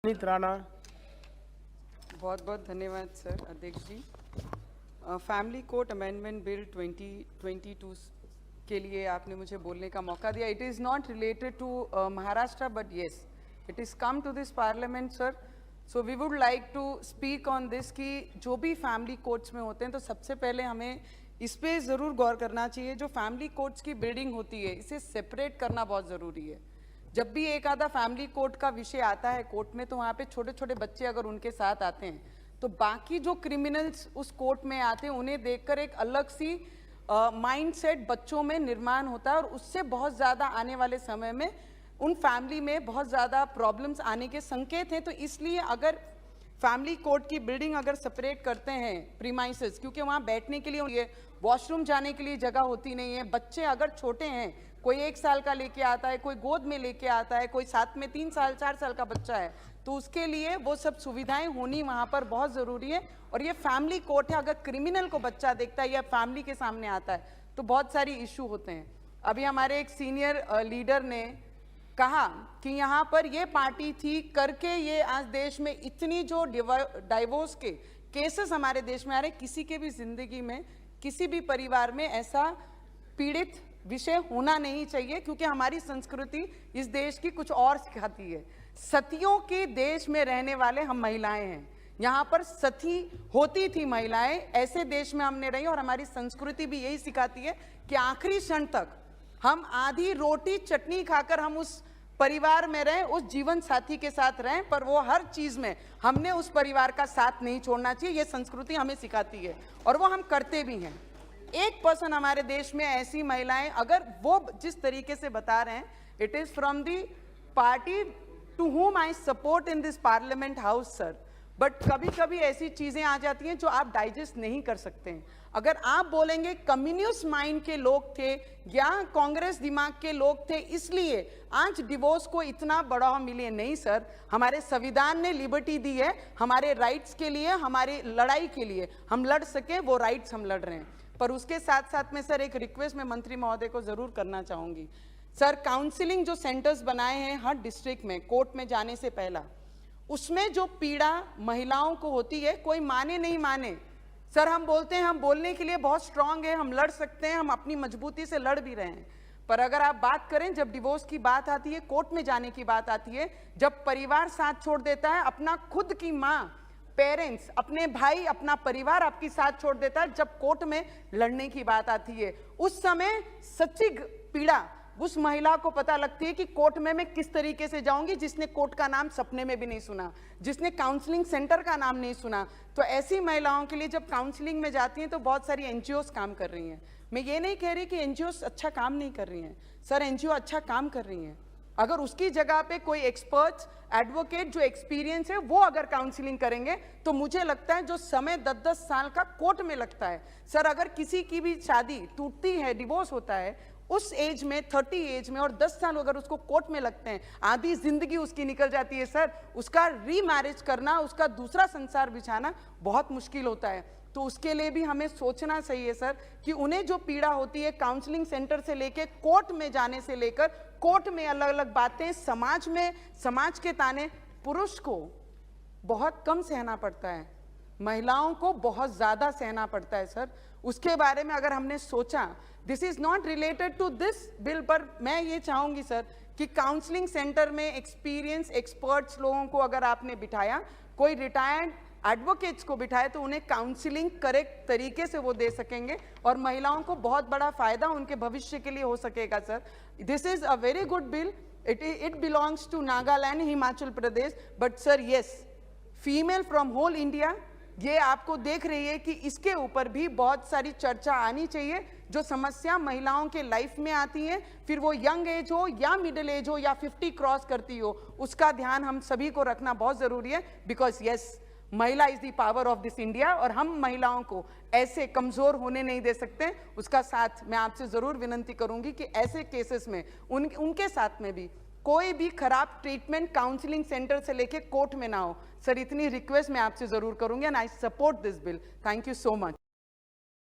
राणा। बहुत बहुत धन्यवाद सर अध्यक्ष ji. Family court amendment bill 2022 के लिए आपने मुझे बोलने का मौका दिया। It is not related to Maharashtra but yes it is come to this parliament sir. So we would like to speak on this कि जो भी फैमिली कोर्ट्स में होते हैं तो सबसे पहले हमें इस पर ज़रूर गौर करना चाहिए। जो फैमिली कोर्ट्स की बिल्डिंग होती है इसे सेपरेट करना बहुत ज़रूरी है। जब भी एक आधा फैमिली कोर्ट का विषय आता है कोर्ट में तो वहाँ पे छोटे छोटे बच्चे अगर उनके साथ आते हैं तो बाकी जो क्रिमिनल्स उस कोर्ट में आते हैं उन्हें देखकर एक अलग सी माइंडसेट बच्चों में निर्माण होता है और उससे बहुत ज़्यादा आने वाले समय में उन फैमिली में बहुत ज़्यादा प्रॉब्लम्स आने के संकेत हैं। तो इसलिए अगर फैमिली कोर्ट की बिल्डिंग अगर सेपरेट करते हैं प्रीमाइसेस, क्योंकि वहाँ बैठने के लिए वॉशरूम जाने के लिए जगह होती नहीं है, बच्चे अगर छोटे हैं, कोई 1 साल का लेके आता है, कोई गोद में लेके आता है, कोई साथ में 3 साल 4 साल का बच्चा है, तो उसके लिए वो सब सुविधाएं होनी वहाँ पर बहुत ज़रूरी है। और ये फैमिली कोर्ट है, अगर क्रिमिनल को बच्चा देखता है या फैमिली के सामने आता है तो बहुत सारी इशू होते हैं। अभी हमारे एक सीनियर लीडर ने कहा कि यहाँ पर ये पार्टी थी करके ये आज देश में इतनी जो डाइवोर्स के केसेस हमारे देश में आ रहे, किसी के भी जिंदगी में किसी भी परिवार में ऐसा पीड़ित विषय होना नहीं चाहिए, क्योंकि हमारी संस्कृति इस देश की कुछ और सिखाती है। सतियों के देश में रहने वाले हम महिलाएं हैं, यहाँ पर सती होती थी महिलाएं, ऐसे देश में हमने रही और हमारी संस्कृति भी यही सिखाती है कि आखिरी क्षण तक हम आधी रोटी चटनी खाकर हम उस परिवार में रहें, उस जीवन साथी के साथ रहें, पर वो हर चीज में हमने उस परिवार का साथ नहीं छोड़ना चाहिए। ये संस्कृति हमें सिखाती है और वो हम करते भी हैं। 1% हमारे देश में ऐसी महिलाएं, अगर वो जिस तरीके से बता रहे हैं, it is from the party to whom I support in this parliament house sir. But कभी कभी ऐसी चीजें आ जाती हैं जो आप डाइजेस्ट नहीं कर सकते हैं। अगर आप बोलेंगे कम्युनिस्ट माइंड के लोग थे या कांग्रेस दिमाग के लोग थे इसलिए आज डिवोर्स को इतना बढ़ावा मिले, नहीं सर। हमारे संविधान ने लिबर्टी दी है, हमारे राइट्स के लिए, हमारी लड़ाई के लिए हम लड़ सके, वो राइट्स हम लड़ रहे हैं। पर उसके साथ साथ में सर एक रिक्वेस्ट मैं मंत्री महोदय को जरूर करना चाहूंगी सर। काउंसलिंग जो सेंटर्स बनाए हैं हर डिस्ट्रिक्ट में कोर्ट में जाने से पहला, उसमें जो पीड़ा महिलाओं को होती है, कोई माने नहीं माने सर, हम बोलते हैं हम बोलने के लिए बहुत स्ट्रांग है, हम लड़ सकते हैं, हम अपनी मजबूती से लड़ भी रहे हैं, पर अगर आप बात करें जब डिवोर्स की बात आती है, कोर्ट में जाने की बात आती है, जब परिवार साथ छोड़ देता है, अपना खुद की माँ, पेरेंट्स, अपने भाई, अपना परिवार आपकी साथ छोड़ देता है, जब कोर्ट में लड़ने की बात आती है, उस समय सच्ची पीड़ा उस महिला को पता लगती है कि कोर्ट में मैं किस तरीके से जाऊंगी, जिसने कोर्ट का नाम सपने में भी नहीं सुना, जिसने काउंसलिंग सेंटर का नाम नहीं सुना। तो ऐसी महिलाओं के लिए जब काउंसलिंग में जाती हैं तो बहुत सारी एनजीओस काम कर रही हैं। मैं ये नहीं कह रही कि एनजीओस अच्छा काम नहीं कर रही हैं सर, एनजीओ अच्छा काम कर रही हैं। अगर उसकी जगह पे कोई एक्सपर्ट्स, एडवोकेट जो एक्सपीरियंस है वो अगर काउंसलिंग करेंगे तो मुझे लगता है जो समय 10-10 साल का कोर्ट में लगता है सर, अगर किसी की भी शादी टूटती है, डिवोर्स होता है उस एज में, 30 एज में, और 10 साल अगर उसको कोर्ट में लगते हैं, आधी जिंदगी उसकी निकल जाती है सर। उसका रीमैरिज करना, उसका दूसरा संसार बिछाना बहुत मुश्किल होता है। तो उसके लिए भी हमें सोचना चाहिए सर कि उन्हें जो पीड़ा होती है काउंसलिंग सेंटर से लेकर कोर्ट में जाने से लेकर, कोर्ट में अलग अलग बातें, समाज में समाज के ताने, पुरुष को बहुत कम सहना पड़ता है, महिलाओं को बहुत ज्यादा सहना पड़ता है सर। उसके बारे में अगर हमने सोचा, this is not related to this bill, पर मैं ये चाहूंगी सर कि काउंसलिंग सेंटर में एक्सपीरियंस एक्सपर्ट्स लोगों को अगर आपने बिठाया, कोई रिटायर्ड एडवोकेट्स को बिठाए, तो उन्हें काउंसलिंग करेक्ट तरीके से वो दे सकेंगे और महिलाओं को बहुत बड़ा फायदा उनके भविष्य के लिए हो सकेगा sir. This is a very good bill, it belongs to Nagaland, Himachal Pradesh, but sir yes, female from whole India ये आपको देख रही है कि इसके ऊपर भी बहुत सारी चर्चा आनी चाहिए। जो समस्या महिलाओं के लाइफ में आती है, फिर वो यंग एज हो या मिडिल एज हो या 50 क्रॉस करती हो, उसका ध्यान हम सभी को रखना बहुत जरूरी है। बिकॉज यस, महिला is the power of this India और हम महिलाओं को ऐसे कमजोर होने नहीं दे सकते। उसका साथ मैं आपसे जरूर विनती करूंगी कि ऐसे केसेस में उनके साथ में भी कोई भी खराब ट्रीटमेंट काउंसलिंग सेंटर से लेके कोर्ट में ना हो सर। इतनी रिक्वेस्ट मैं आपसे जरूर करूंगी and I support this bill. Thank you so much.